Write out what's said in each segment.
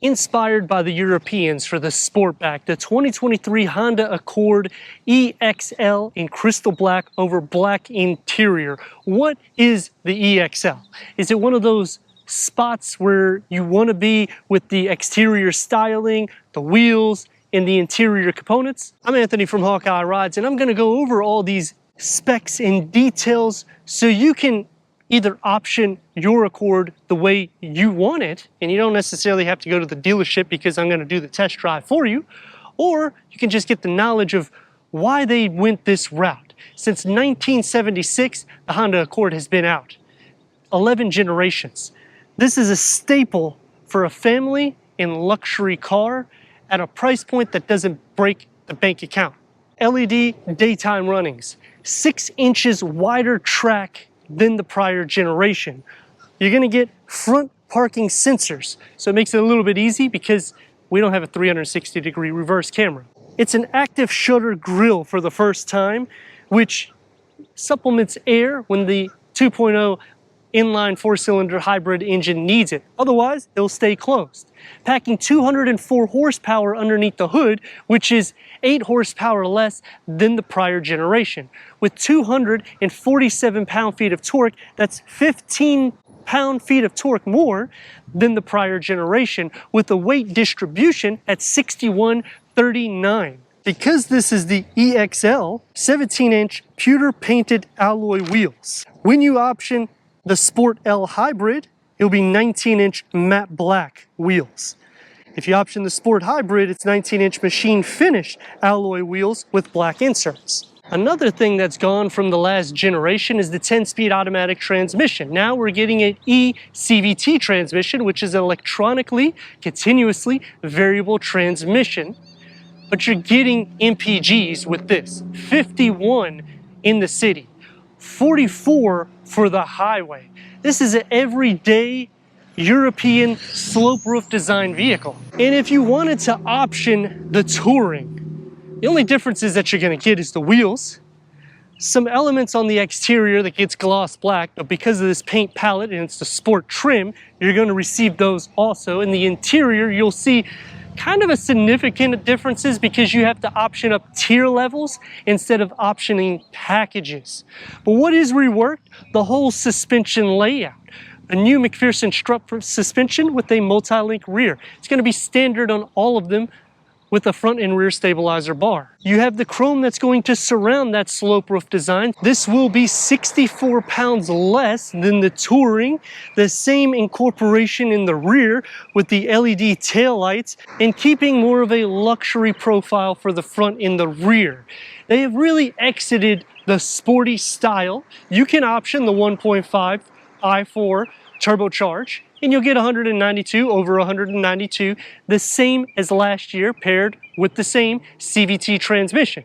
Inspired by the Europeans for the Sportback, the 2023 Honda Accord EXL in crystal black over black interior. What is the EXL? Is it one of those spots where you want to be with the exterior styling, the wheels, and the interior components? I'm Anthony from Hawkeye Rides, and I'm going to go over all these specs and details so you can either option your Accord the way you want it, and you don't necessarily have to go to the dealership because I'm going to do the test drive for you, or you can just get the knowledge of why they went this route. Since 1976, the Honda Accord has been out. 11 generations. This is a staple for a family and luxury car at a price point that doesn't break the bank account. LED daytime runnings, 6 inches wider track than the prior generation. You're going to get front parking sensors, so it makes it a little bit easy because we don't have a 360-degree reverse camera. It's an active shutter grille for the first time, which supplements air when the 2.0 inline 4-cylinder hybrid engine needs it. Otherwise, it'll stay closed. Packing 204 horsepower underneath the hood, which is 8 horsepower less than the prior generation. With 247 pound-feet of torque, that's 15 pound-feet of torque more than the prior generation, with a weight distribution at 6139. Because this is the EXL, 17-inch pewter-painted alloy wheels. When you option the Sport L Hybrid, it'll be 19-inch matte black wheels. If you option the Sport Hybrid, it's 19-inch machine finish alloy wheels with black inserts. Another thing that's gone from the last generation is the 10-speed automatic transmission. Now we're getting an eCVT transmission, which is an electronically, continuously variable transmission. But you're getting MPGs with this. 51 in the city, 44 for the highway. This is an everyday European slope roof design vehicle. And if you wanted to option the touring, the only difference is that you're going to get is the wheels, some elements on the exterior that gets gloss black, but because of this paint palette and it's the sport trim, you're going to receive those also. In the interior, you'll see kind of a significant differences because you have to option up tier levels instead of optioning packages. But what is reworked? The whole suspension layout. A new McPherson strut suspension with a multi-link rear. It's going to be standard on all of them with a front and rear stabilizer bar. You have the chrome that's going to surround that slope roof design. This will be 64 pounds less than the Touring. The same incorporation in the rear with the LED taillights and keeping more of a luxury profile for the front and the rear. They have really exited the sporty style. You can option the 1.5 i4 turbocharge, and you'll get 192 over 192, the same as last year, paired with the same CVT transmission.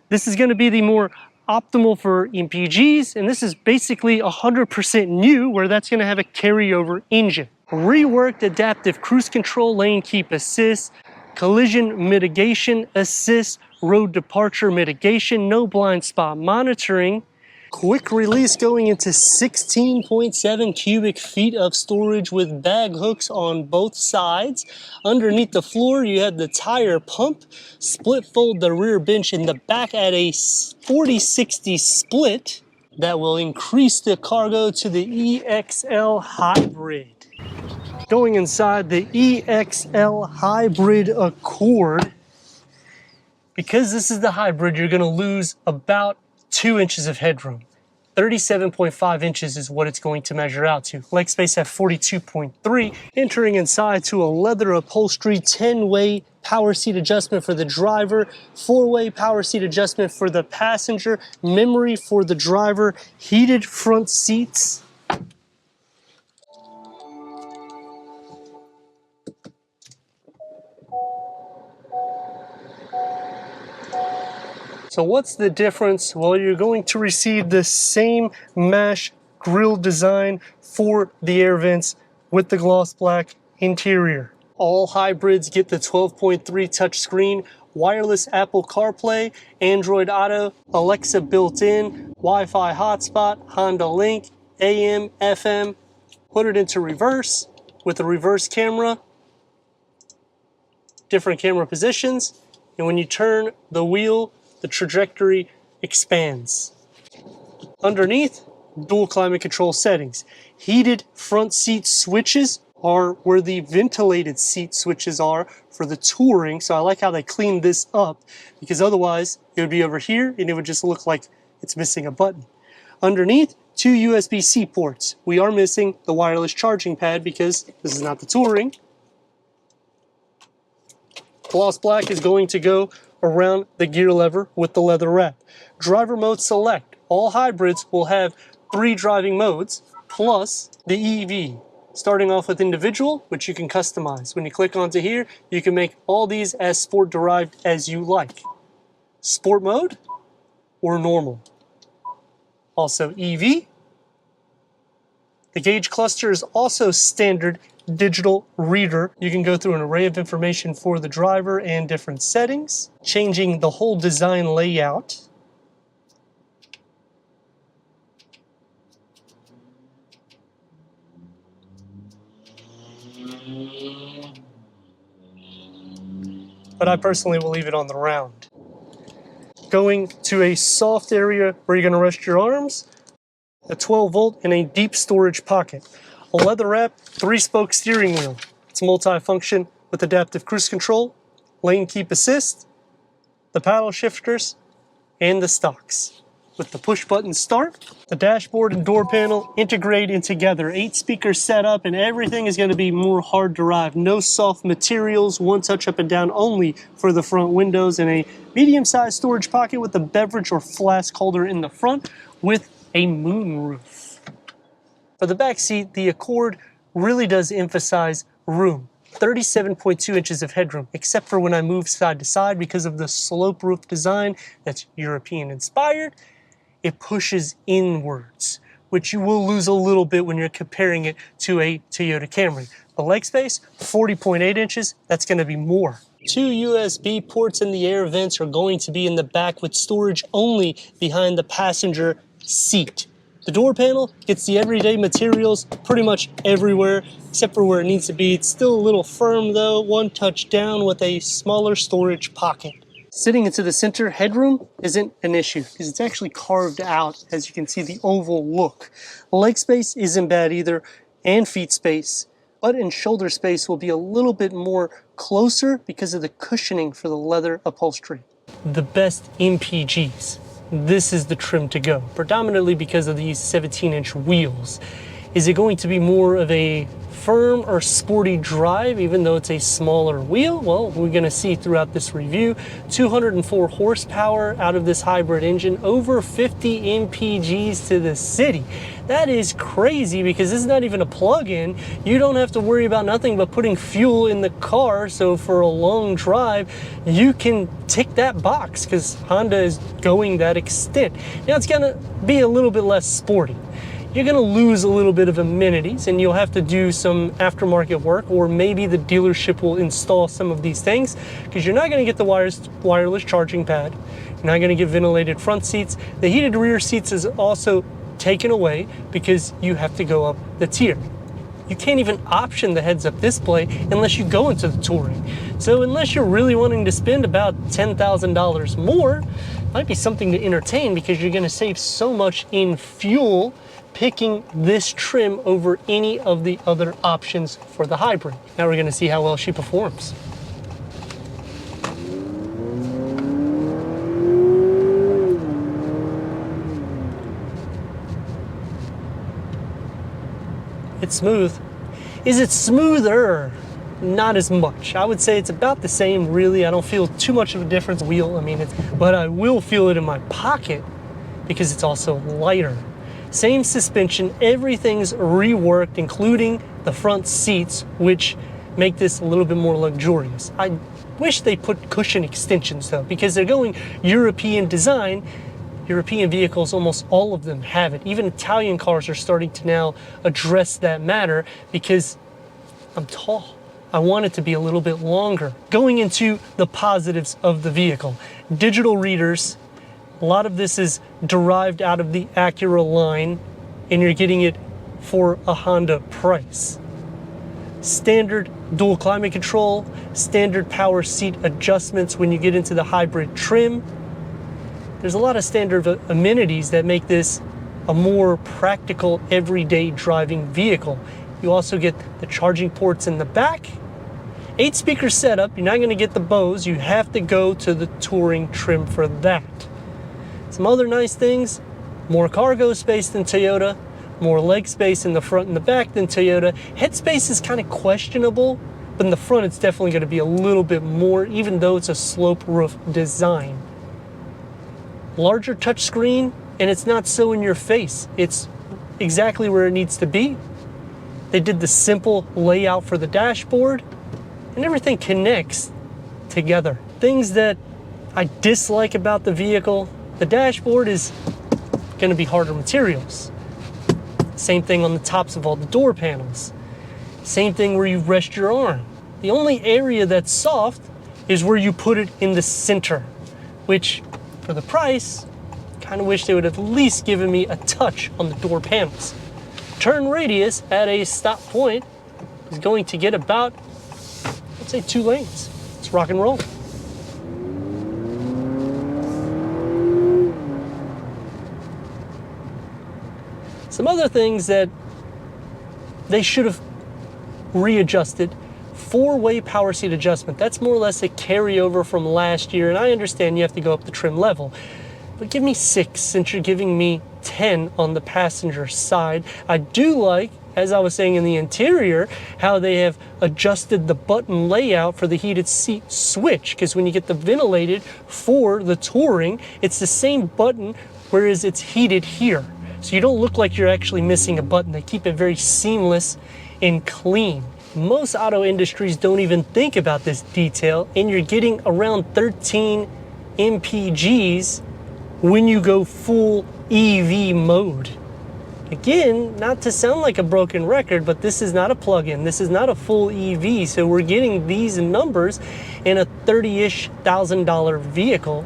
This is going to be the more optimal for MPGs, and this is basically 100% new, where that's going to have a carryover engine. Reworked adaptive cruise control, lane keep assist, collision mitigation assist, road departure mitigation, no blind spot monitoring, quick release going into 16.7 cubic feet of storage with bag hooks on both sides. Underneath the floor, you have the tire pump, split fold the rear bench in the back at a 40-60 split. That will increase the cargo to the EXL Hybrid. Going inside the EXL Hybrid Accord, because this is the hybrid, you're going to lose about 2 inches of headroom. 37.5 inches is what it's going to measure out to. Leg space at 42.3. Entering inside to a leather upholstery, 10-way power seat adjustment for the driver, 4-way power seat adjustment for the passenger, memory for the driver, heated front seats. So what's the difference? Well, you're going to receive the same mesh grille design for the air vents with the gloss black interior. All hybrids get the 12.3 touchscreen, wireless Apple CarPlay, Android Auto, Alexa built in, Wi-Fi hotspot, Honda Link, AM, FM. Put it into reverse with a reverse camera. different camera positions, and when you turn the wheel, the trajectory expands. Underneath, dual climate control settings. Heated front seat switches are where the ventilated seat switches are for the touring. So I like how they cleaned this up, because otherwise it would be over here and it would just look like it's missing a button. Underneath, 2 USB-C ports. We are missing the wireless charging pad because this is not the touring. Gloss black is going to go around the gear lever with the leather wrap. Driver mode select. All hybrids will have 3 driving modes plus the EV. Starting off with individual, which you can customize. When you click onto here, you can make all these as sport derived as you like. Sport mode or normal. Also EV. The gauge cluster is also standard digital reader. You can go through an array of information for the driver and different settings, changing the whole design layout. But I personally will leave it on the round. Going to a soft area where you're going to rest your arms, a 12-volt and a deep storage pocket. A leather wrap, 3-spoke steering wheel. It's multi-function with adaptive cruise control, lane keep assist, the paddle shifters, and the stocks. With the push button start, the dashboard and door panel integrating together. 8 speakers set up, and everything is going to be more hard derived. No soft materials, one touch up and down only for the front windows, and a medium-sized storage pocket with a beverage or flask holder in the front with a moonroof. For the back seat, the Accord really does emphasize room. 37.2 inches of headroom, except for when I move side to side because of the slope roof design that's European inspired. It pushes inwards, which you will lose a little bit when you're comparing it to a Toyota Camry. The leg space, 40.8 inches, that's going to be more. 2 USB ports in the air vents are going to be in the back with storage only behind the passenger seat. The door panel gets the everyday materials pretty much everywhere, except for where it needs to be. It's still a little firm though, one touch down with a smaller storage pocket. Sitting into the center headroom isn't an issue because it's actually carved out, as you can see the oval look. Leg space isn't bad either, and feet space. Butt and shoulder space will be a little bit more closer because of the cushioning for the leather upholstery. The best MPGs. This is the trim to go, predominantly because of these 17-inch wheels. Is it going to be more of a firm or sporty drive, even though it's a smaller wheel? Well, we're going to see throughout this review. 204 horsepower out of this hybrid engine, over 50 MPGs to the city. That is crazy because this is not even a plug-in. You don't have to worry about nothing but putting fuel in the car, so for a long drive, you can tick that box because Honda is going that extent. Now it's going to be a little bit less sporty. You're going to lose a little bit of amenities and you'll have to do some aftermarket work, or maybe the dealership will install some of these things because you're not going to get the wireless charging pad. You're not going to get ventilated front seats. The heated rear seats is also taken away because you have to go up the tier. You can't even option the heads-up display unless you go into the touring. So unless you're really wanting to spend about $10,000 more, it might be something to entertain because you're going to save so much in fuel picking this trim over any of the other options for the hybrid. Now we're going to see how well she performs. It's smooth. Is it smoother? Not as much. I would say it's about the same, really. I don't feel too much of a difference. But I will feel it in my pocket because it's also lighter. Same suspension, everything's reworked, including the front seats, which make this a little bit more luxurious. I wish they put cushion extensions though, because they're going European design. European vehicles, almost all of them have it. Even Italian cars are starting to now address that matter because I'm tall. I want it to be a little bit longer. Going into the positives of the vehicle, digital readers. A lot of this is derived out of the Acura line, and you're getting it for a Honda price. standard dual climate control, standard power seat adjustments when you get into the hybrid trim. There's a lot of standard amenities that make this a more practical everyday driving vehicle. You also get the charging ports in the back. 8-speaker setup, you're not going to get the Bose, you have to go to the touring trim for that. Some other nice things, more cargo space than Toyota, more leg space in the front and the back than Toyota. Head space is kind of questionable, but in the front it's definitely going to be a little bit more, even though it's a slope roof design. Larger touchscreen, and it's not so in your face. It's exactly where it needs to be. They did the simple layout for the dashboard, and everything connects together. Things that I dislike about the vehicle, the dashboard is going to be harder materials. Same thing on the tops of all the door panels. Same thing where you rest your arm. The only area that's soft is where you put it in the center, which for the price, kind of wish they would have at least given me a touch on the door panels. Turn radius at a stop point is going to get about, let's say, 2 lanes. Let's rock and roll. Some other things that they should have readjusted. 4-way power seat adjustment. That's more or less a carryover from last year, and I understand you have to go up the trim level. But give me 6 since you're giving me 10 on the passenger side. I do like, as I was saying in the interior, how they have adjusted the button layout for the heated seat switch, because when you get the ventilated for the touring, it's the same button, whereas it's heated here. So you don't look like you're actually missing a button. They keep it very seamless and clean. Most auto industries don't even think about this detail, and you're getting around 13 mpgs when you go full EV mode. Again, not to sound like a broken record, but this is not a plug-in. This is not a full EV, so we're getting these numbers in a $30-ish thousand vehicle.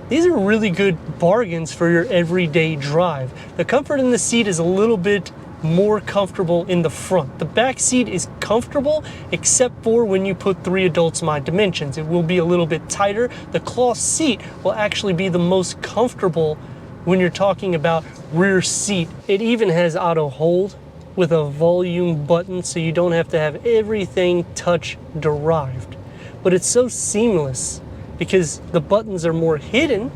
These are really good bargains for your everyday drive. The comfort in the seat is a little bit more comfortable in the front. The back seat is comfortable, except for when you put 3 adults my dimensions. It will be a little bit tighter. The cloth seat will actually be the most comfortable when you're talking about rear seat. It even has auto hold with a volume button, so you don't have to have everything touch derived. But it's so seamless because the buttons are more hidden,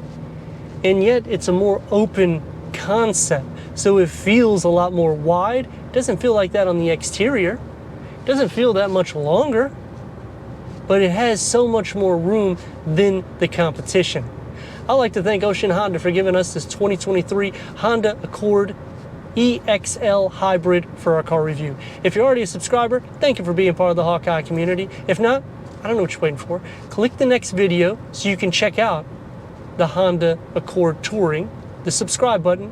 and yet it's a more open concept. So it feels a lot more wide. It doesn't feel like that on the exterior. It doesn't feel that much longer, but it has so much more room than the competition. I'd like to thank Ocean Honda for giving us this 2023 Honda Accord EXL Hybrid for our car review. If you're already a subscriber, thank you for being part of the Hawkeye community. If not, I don't know what you're waiting for. Click the next video so you can check out the Honda Accord Touring, the subscribe button.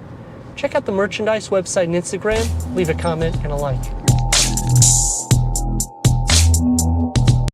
Check out the merchandise website and Instagram. Leave a comment and a like.